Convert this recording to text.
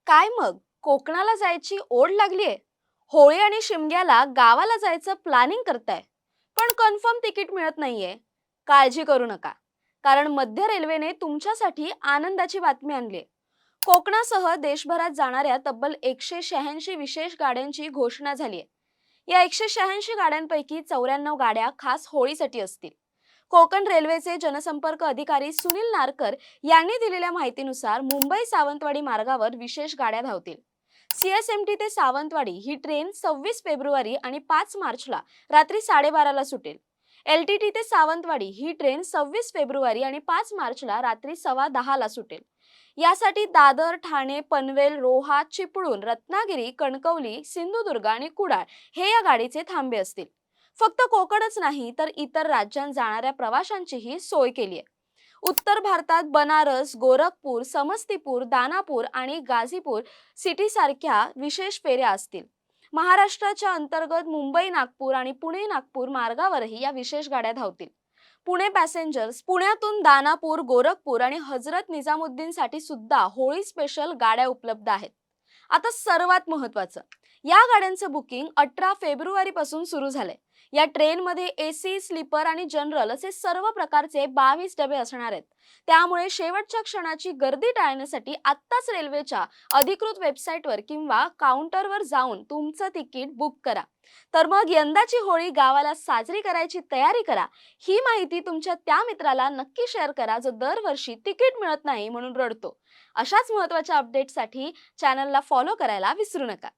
काय मग कोकणाला जायची ओढ लागलीये? होळी आणि शिमग्याला गावाला जायचं प्लॅनिंग करताय, पण कन्फर्म तिकीट मिळत नाहीये. काळजी करू नका, कारण मध्य रेल्वेने तुमच्यासाठी आनंदाची बातमी आणली. कोकणासह देशभरात जाणाऱ्या तब्बल 186 विशेष गाड्यांची घोषणा झाली आहे. या 186 गाड्यांपैकी 94 गाड्या खास होळीसाठी असतील. कोकण रेल्वेचे जनसंपर्क अधिकारी सुनील नारकर यांनी दिलेल्या माहितीनुसार मुंबई सावंतवाडी मार्गावर विशेष गाड्या धावतील. सीएसएमटी ते सावंतवाडी ही ट्रेन 26 फेब्रुवारी आणि 5 मार्चला रात्री 12:30ला सुटेल. एलटीटी ते सावंतवाडी ही ट्रेन 26 फेब्रुवारी आणि 5 मार्चला रात्री 10:15ला सुटेल. यासाठी दादर, ठाणे, पनवेल, रोहा, चिपळूण, रत्नागिरी, कणकवली, सिंधुदुर्ग आणि कुडाळ हे या गाडीचे थांबे असतील. फक्त कोकणच नाही तर इतर राज्यात जाणाऱ्या प्रवाशांचीही सोय केली आहे. उत्तर भारतात बनारस, गोरखपूर, समस्तीपूर, दानापूर आणि गाझीपूर सिटी सारख्या विशेष फेऱ्या असतील. महाराष्ट्राच्या अंतर्गत मुंबई, नागपूर आणि पुणे, नागपूर मार्गावरही या विशेष गाड्या धावतील. पुणे पॅसेंजर्स पुण्यातून दानापूर, गोरखपूर आणि हजरत निजामुद्दीन साठी सुद्धा होळी स्पेशल गाड्या उपलब्ध आहेत. आता सर्वात महत्त्वाचं, या गाड्यांचं बुकिंग 18 फेब्रुवारी पासून सुरू झालंय. या ट्रेनमध्ये एसी, स्लीपर आणि जनरल असे सर्व प्रकारचे 22 डबे असणार आहेत. त्यामुळे शेवटच्या क्षणाची गर्दी टाळण्यासाठी आत्ताच रेल्वेच्या अधिकृत वेबसाईटवर किंवा काउंटरवर जाऊन तुमचं तिकीट बुक करा. तर मग यंदाची होळी गावाला साजरी करायची तयारी करा. ही माहिती तुमच्या त्या मित्राला नक्की शेअर करा जो दरवर्षी तिकीट मिळत नाही म्हणून रडतो. अशाच महत्त्वाच्या अपडेट्ससाठी चॅनलला फॉलो करायला विसरू नका.